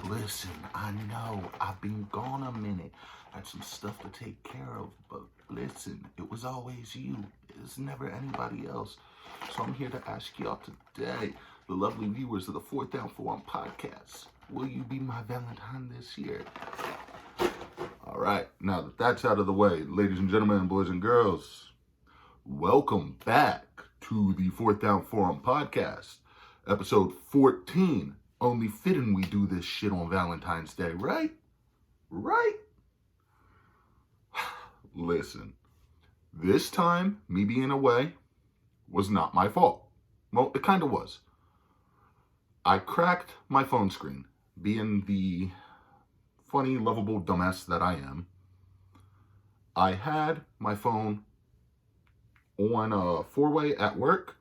Listen, I know I've been gone a minute. I had some stuff to take care of, but listen, it was always you. It's never anybody else. So I'm here to ask y'all today, the lovely viewers of the Fourth Down Forum podcast, will you be my Valentine this year? All right, now that that's out of the way, ladies and gentlemen, boys and girls, welcome back to the Fourth Down Forum podcast, episode 14. Only fitting we do this shit on Valentine's Day, right? Right? Listen, this time, me being away was not my fault. Well, it kind of was. I cracked my phone screen, being the funny, lovable dumbass that I am. I had my phone on a four-way at work,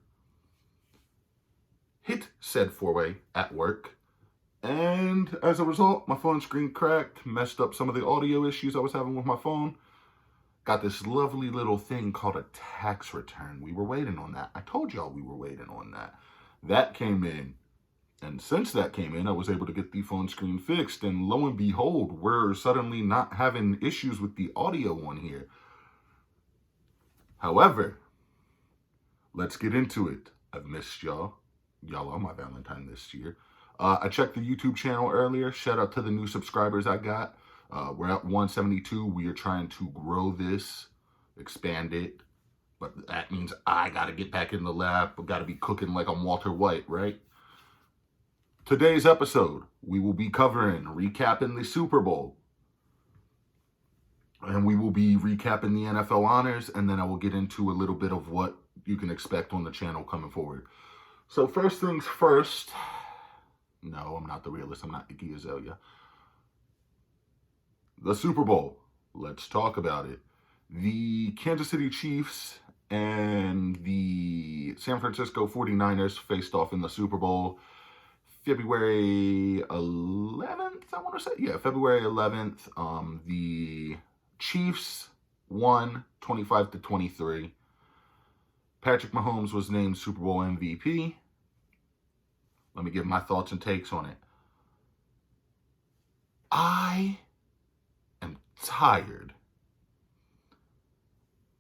hit said four-way at work, and as a result, my phone screen cracked, messed up some of the audio issues I was having with my phone. Got this lovely little thing called a tax return. We were waiting on that. I told y'all we were waiting on that. That came in. And since that came in, I was able to get the phone screen fixed. And lo and behold, we're suddenly not having issues with the audio on here. However, let's get into it. I've missed y'all. Y'all are my Valentine this year. I checked the YouTube channel earlier. Shout out to the new subscribers I got. We're at 172. We are trying to grow this, expand it. But that means I got to get back in the lab. I've got to be cooking like I'm Walter White, right? Today's episode, we will be recapping the Super Bowl. And we will be recapping the NFL honors. And then I will get into a little bit of what you can expect on the channel coming forward. So first things first. No, I'm not the realist. I'm not Iggy Azalea. The Super Bowl. Let's talk about it. The Kansas City Chiefs and the San Francisco 49ers faced off in the Super Bowl February 11th, I want to say. Yeah, February 11th. The Chiefs won 25-23. Patrick Mahomes was named Super Bowl MVP. Let me give my thoughts and takes on it. I am tired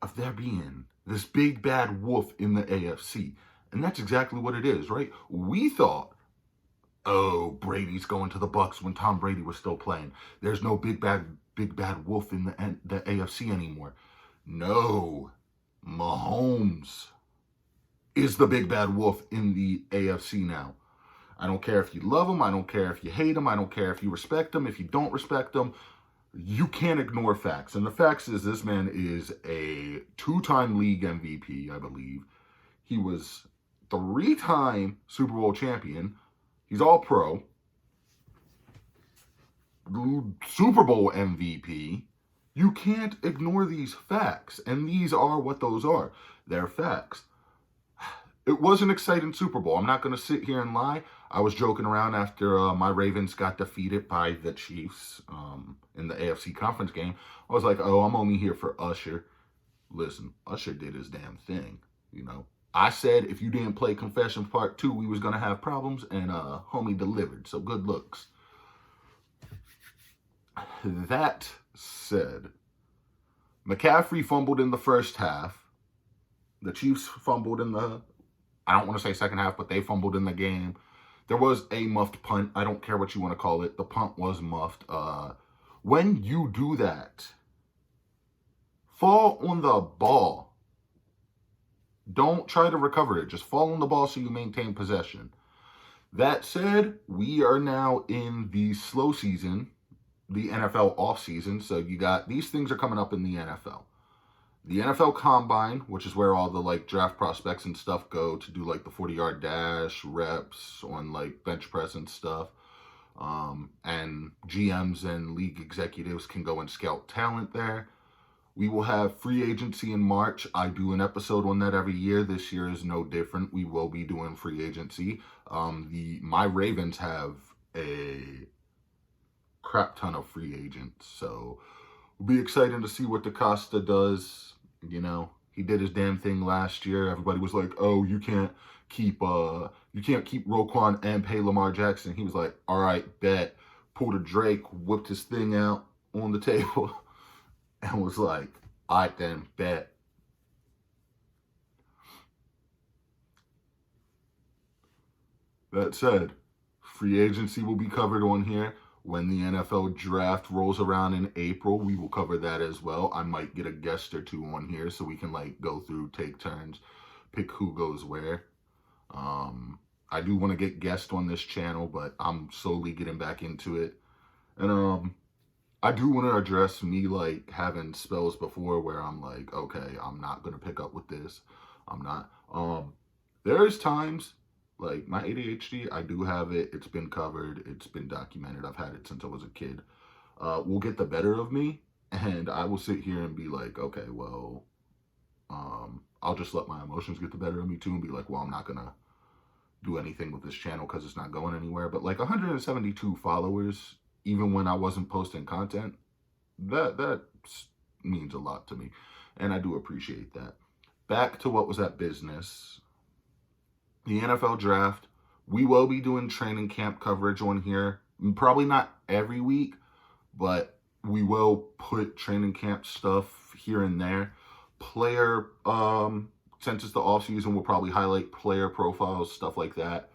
of there being this big bad wolf in the AFC. And that's exactly what it is, right? We thought, oh, Brady's going to the Bucs when Tom Brady was still playing. There's no big bad wolf in the AFC anymore. No, Mahomes is the big bad wolf in the AFC now. I don't care if you love him. I don't care if you hate him. I don't care if you respect him. If you don't respect him, you can't ignore facts. And the facts is this man is a two-time league MVP, I believe. He was three-time Super Bowl champion. He's all pro. Super Bowl MVP. You can't ignore these facts. And these are what those are. They're facts. It was an exciting Super Bowl. I'm not going to sit here and lie. I was joking around after my Ravens got defeated by the Chiefs in the AFC conference game. I was like, oh, I'm only here for Usher. Listen, Usher did his damn thing, you know. I said if you didn't play Confession Part 2, we was going to have problems, and homie delivered. So good looks. That said, McCaffrey fumbled in the first half. The Chiefs fumbled in the, I don't want to say second half, but they fumbled in the game. There was a muffed punt. I don't care what you want to call it. The punt was muffed. When you do that, fall on the ball. Don't try to recover it. Just fall on the ball so you maintain possession. That said, we are now in the slow season, the NFL off season. So you got, these things are coming up in the NFL. The NFL Combine, which is where all the draft prospects and stuff go to do the 40-yard dash, reps on bench press and stuff. And GMs and league executives can go and scout talent there. We will have free agency in March. I do an episode on that every year. This year is no different. We will be doing free agency. My Ravens have a crap ton of free agents, so it'll be exciting to see what DaCosta does. You know, he did his damn thing last year. Everybody was like, "Oh, you can't keep Roquan and pay Lamar Jackson." He was like, "All right, bet. pulled a Drake, whipped his thing out on the table, and was like, "I then bet." That said, free agency will be covered on here. When the NFL draft rolls around in April, we will cover that as well. I might get a guest or two on here so we can like go through, take turns, pick who goes where. I do want to get guests on this channel, but I'm slowly getting back into it. And I do want to address me like having spells before where I'm like, okay, I'm not gonna pick up with this. I'm not. There's times like my ADHD, I do have it. It's been covered. It's been documented. I've had it since I was a kid. Will get the better of me, and I will sit here and be like, okay, well, I'll just let my emotions get the better of me too, and be like, well, I'm not gonna do anything with this channel because it's not going anywhere. But like 172 followers, even when I wasn't posting content, that means a lot to me, and I do appreciate that. Back to what was at business. The NFL draft. We will be doing training camp coverage on here. Probably not every week, but we will put training camp stuff here and there. Player, since it's the off season, we'll probably highlight player profiles, stuff like that.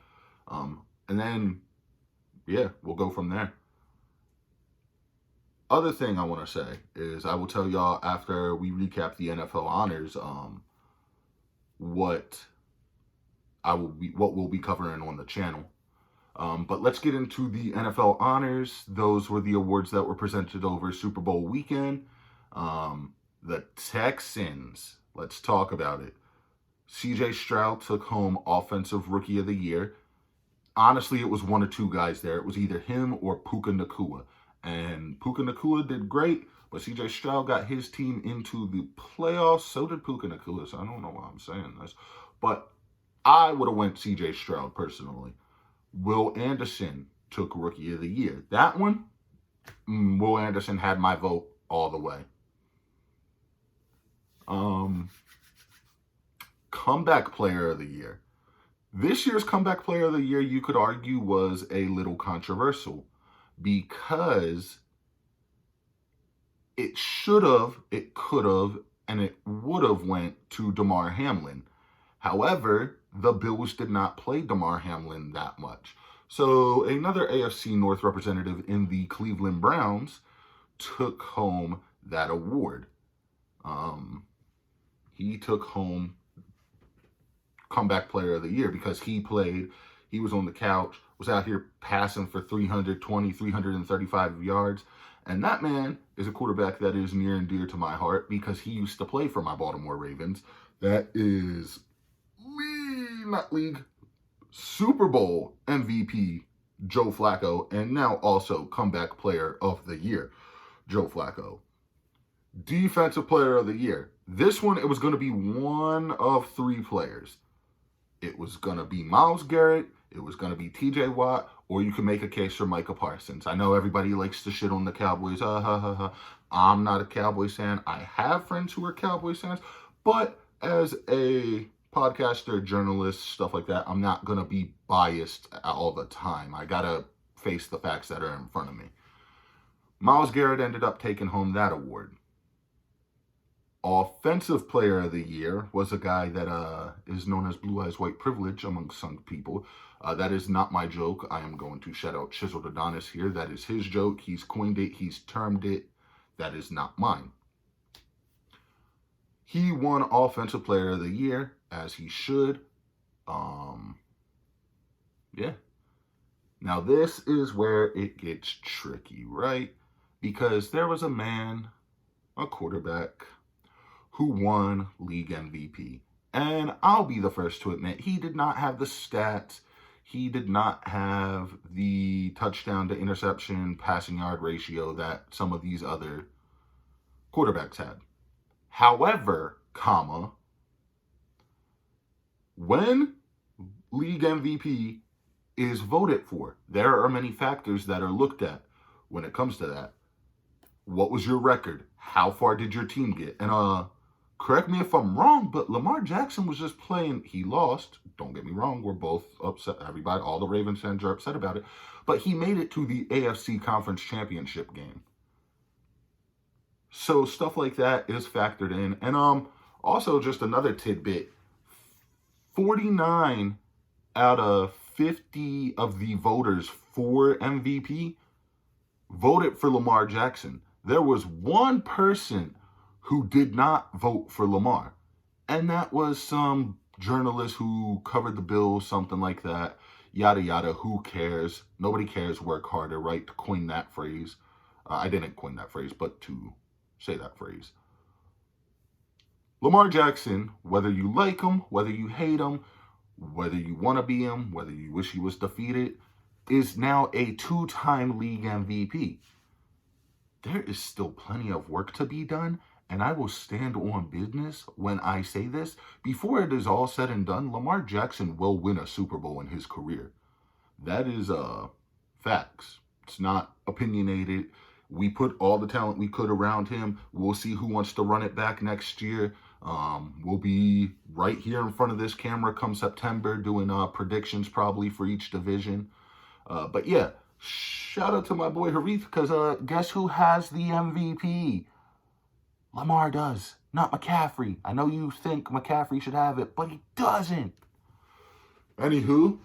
And then, yeah, we'll go from there. Other thing I want to say is I will tell y'all after we recap the NFL honors, what we'll be covering on the channel. But let's get into the NFL honors. Those were the awards that were presented over Super Bowl weekend. The Texans, let's talk about it. CJ Stroud took home Offensive Rookie of the Year. Honestly, it was one of two guys there. It was either him or Puka Nacua. And Puka Nacua did great, but CJ Stroud got his team into the playoffs. So did Puka Nacua, so I don't know why I'm saying this. But I would have went CJ Stroud personally. Will Anderson took Rookie of the Year. That one, Will Anderson had my vote all the way. Comeback Player of the Year. This year's Comeback Player of the Year, you could argue, was a little controversial because it should have, it could have, and it would have went to Damar Hamlin. However, the Bills did not play Damar Hamlin that much. So another AFC North representative in the Cleveland Browns took home that award. He took home Comeback Player of the Year because he played, he was on the couch, was out here passing for 320, 335 yards. And that man is a quarterback that is near and dear to my heart because he used to play for my Baltimore Ravens. That is Super Bowl MVP Joe Flacco, and now also Comeback Player of the Year Joe Flacco. Defensive Player of the Year. This one, it was going to be one of three players. It was going to be Myles Garrett, it was going to be TJ Watt, or you can make a case for Micah Parsons. I know everybody likes to shit on the Cowboys. I'm not a Cowboys fan. I have friends who are Cowboys fans, but as a podcaster, journalist, stuff like that, I'm not going to be biased all the time. I got to face the facts that are in front of me. Myles Garrett ended up taking home that award. Offensive Player of the Year was a guy that is known as Blue Eyes White Privilege among some people. That is not my joke. I am going to shout out Chiseled Adonis here. That is his joke. He's coined it. He's termed it. That is not mine. He won Offensive Player of the Year, as he should. Yeah. Now, this is where it gets tricky, right? Because there was a man, a quarterback, who won League MVP. And I'll be the first to admit, he did not have the stats. He did not have the touchdown to interception passing yard ratio that some of these other quarterbacks had. However, when League MVP is voted for, there are many factors that are looked at when it comes to that. What was your record? How far did your team get? And Correct me if I'm wrong, but Lamar Jackson was just playing. He lost. Don't get me wrong. We're both upset. Everybody, all the Ravens fans are upset about it. But he made it to the AFC Conference Championship game. So stuff like that is factored in. And also just another tidbit. 49 out of 50 of the voters for MVP voted for Lamar Jackson. There was one person who did not vote for Lamar, and that was some journalist who covered the Bills, something like that. Yada yada. Who cares? Nobody cares. Work harder, right? To coin that phrase. I didn't coin that phrase, but to say that phrase. Lamar Jackson, whether you like him, whether you hate him, whether you want to be him, whether you wish he was defeated, is now a 2-time league MVP. There is still plenty of work to be done, and I will stand on business when I say this. Before it is all said and done, Lamar Jackson will win a Super Bowl in his career. That is facts. It's not opinionated. We put all the talent we could around him. We'll see who wants to run it back next year. We'll be right here in front of this camera come September doing predictions probably for each division. But yeah, shout out to my boy Harith, because guess who has the MVP? Lamar does, not McCaffrey. I know you think McCaffrey should have it, but he doesn't. Anywho,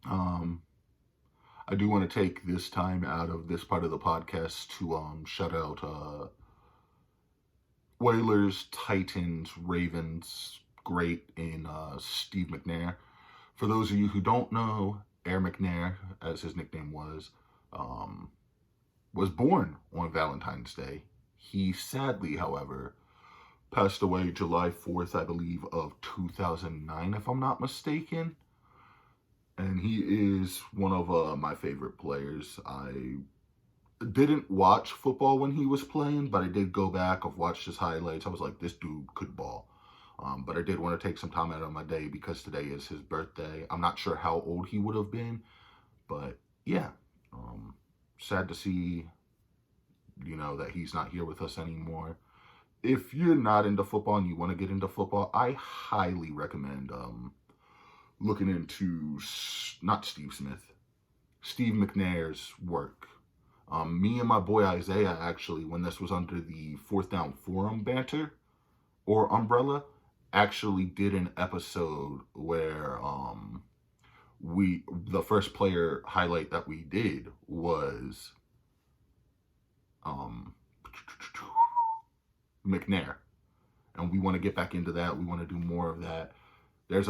I do want to take this time out of this part of the podcast to shout out Oilers, Titans, Ravens, great in Steve McNair. For those of you who don't know, Air McNair, as his nickname was born on Valentine's Day. He sadly, however, passed away July 4th, I believe, of 2009, if I'm not mistaken. And he is one of my favorite players. I didn't watch football when he was playing, but I did go back. I've watched his highlights. I was like, this dude could ball. But I did want to take some time out of my day because today is his birthday. I'm not sure how old he would have been, but yeah, sad to see, that he's not here with us anymore. If you're not into football and you want to get into football, I highly recommend looking into not Steve Smith, Steve McNair's work. Me and my boy Isaiah, actually, when this was under the Fourth Down Forum banter or umbrella, actually did an episode where the first player highlight that we did was McNair, and we want to get back into that. We want to do more of that. There's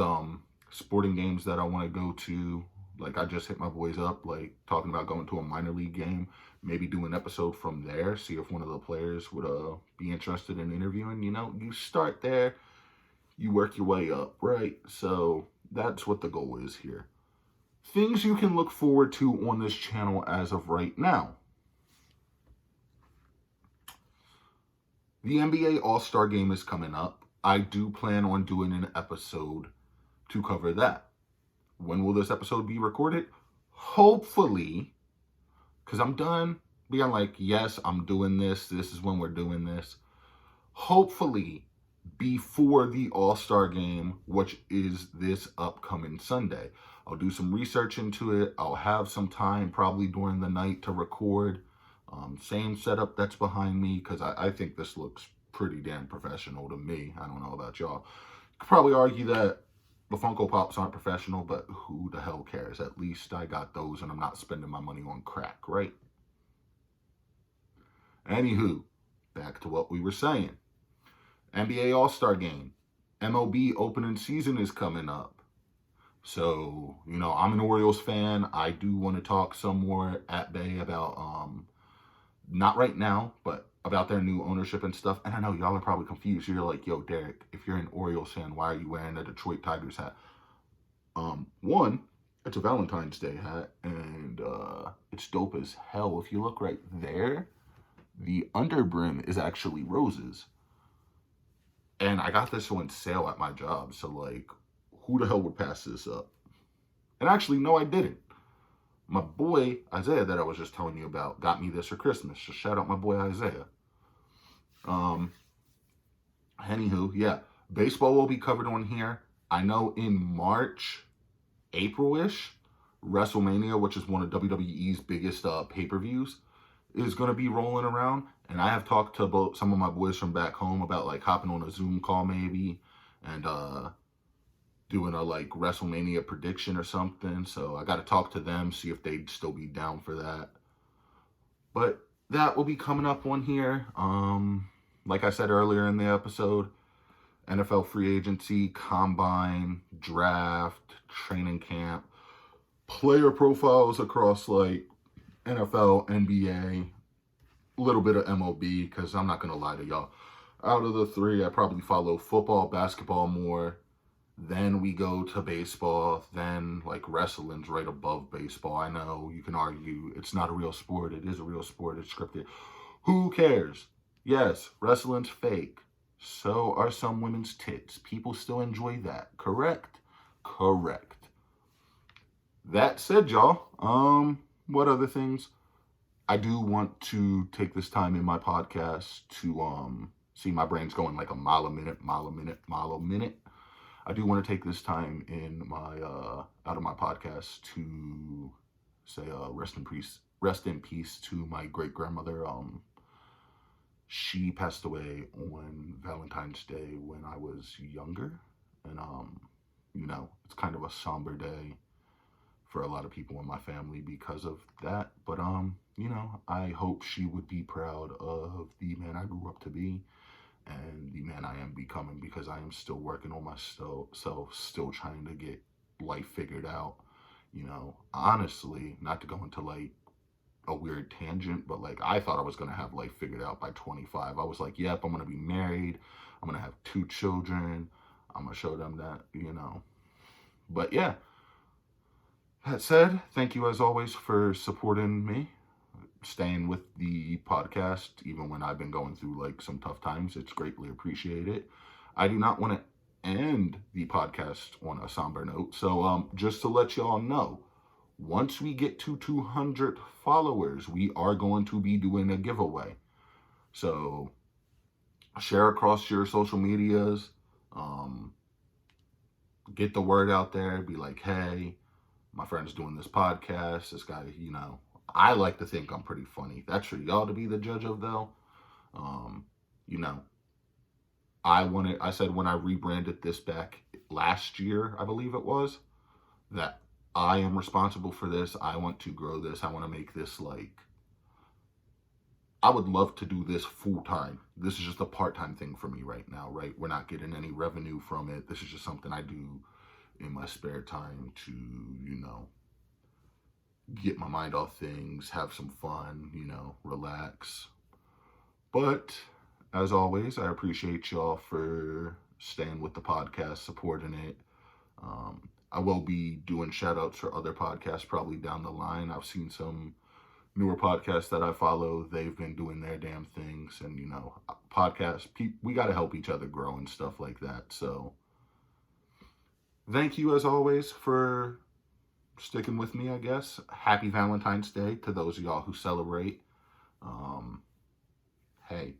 sporting games that I want to go to. Like, I just hit my boys up, like, talking about going to a minor league game, maybe do an episode from there, see if one of the players would be interested in interviewing. You start there, you work your way up, right? So that's what the goal is here. Things you can look forward to on this channel as of right now. The NBA All-Star Game is coming up. I do plan on doing an episode to cover that. When will this episode be recorded? Hopefully, because I'm done being like, yes, I'm doing this. This is when we're doing this. Hopefully, before the All-Star Game, which is this upcoming Sunday. I'll do some research into it. I'll have some time probably during the night to record. Same setup that's behind me, because I think this looks pretty damn professional to me. I don't know about y'all. You could probably argue that the Funko Pops aren't professional, but who the hell cares? At least I got those and I'm not spending my money on crack, right? Anywho, back to what we were saying. NBA All-Star Game. MLB opening season is coming up. So, I'm an Orioles fan. I do want to talk some more at bay about, not right now, but about their new ownership and stuff. And I know y'all are probably confused. You're like, yo, Dereck, if you're an Orioles fan, why are you wearing a Detroit Tigers hat? One, it's a Valentines Day hat, and it's dope as hell. If you look right there, the underbrim is actually roses. And I got this on sale at my job, so like, who the hell would pass this up? And actually, no, I didn't. My boy, Isaiah, that I was just telling you about, got me this for Christmas. So shout out my boy, Isaiah. Anywho, yeah, baseball will be covered on here. I know in March, April-ish, WrestleMania, which is one of WWE's biggest pay-per-views, is going to be rolling around. And I have talked to some of my boys from back home about like hopping on a Zoom call maybe and doing a like WrestleMania prediction or something. So I got to talk to them, see if they'd still be down for that. But that will be coming up on here. Like I said earlier in the episode, NFL free agency, combine, draft, training camp, player profiles across like NFL, NBA, a little bit of MLB, because I'm not going to lie to y'all. Out of the three, I probably follow football, basketball more. Then we go to baseball. Then like wrestling's right above baseball. I know you can argue it's not a real sport. It is a real sport. It's scripted. Who cares? Yes, wrestling's fake. So are some women's tits. People still enjoy that. Correct? Correct. That said, y'all, what other things? I do want to take this time in my podcast to see my brain's going like a mile a minute. I do want to take this time in my out of my podcast to say rest in peace to my great grandmother. She passed away on Valentine's Day when I was younger, and it's kind of a somber day for a lot of people in my family because of that. But I hope she would be proud of the man I grew up to be and the man I am becoming, because I am still working on myself, still trying to get life figured out. Honestly, not to go into like a weird tangent, but like I thought I was gonna have life figured out by 25. I was like, yep, I'm gonna be married, I'm gonna have 2 children, I'm gonna show them that, But yeah, that said, thank you as always for supporting me, staying with the podcast, even when I've been going through like some tough times. It's greatly appreciated. I do not want to end the podcast on a somber note. So just to let y'all know, once we get to 200 followers, we are going to be doing a giveaway. So share across your social medias, get the word out there, be like, hey, my friend's doing this podcast. This guy, I like to think I'm pretty funny. That's for y'all to be the judge of, though. I said when I rebranded this back last year, I believe it was, that I am responsible for this. I want to grow this. I want to make this I would love to do this full time. This is just a part-time thing for me right now, right? We're not getting any revenue from it. This is just something I do in my spare time to, get my mind off things, have some fun, relax. But as always, I appreciate y'all for staying with the podcast, supporting it. I will be doing shout outs for other podcasts probably down the line. I've seen some newer podcasts that I follow. They've been doing their damn things, and podcasts, we got to help each other grow and stuff like that. So thank you as always for sticking with me, I guess. Happy Valentine's Day to those of y'all who celebrate. Hey,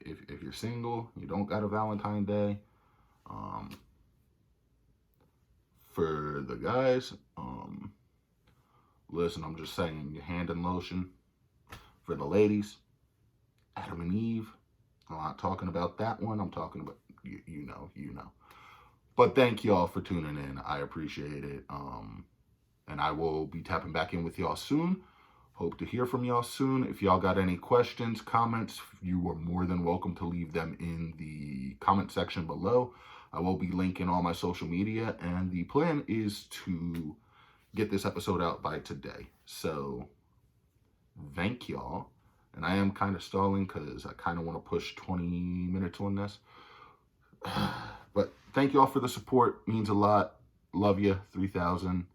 if you're single, you don't got a Valentine Day. For the guys, listen, I'm just saying, your hand in lotion. For the ladies, Adam and Eve. I'm not talking about that one. I'm talking about, you know. But thank y'all for tuning in. I appreciate it. And I will be tapping back in with y'all soon. Hope to hear from y'all soon. If y'all got any questions, comments, you are more than welcome to leave them in the comment section below. I will be linking all my social media, and the plan is to get this episode out by today. So thank y'all. And I am kind of stalling because I kind of want to push 20 minutes on this. But thank y'all for the support. Means a lot. Love you. 3,000.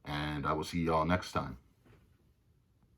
And I will see y'all next time.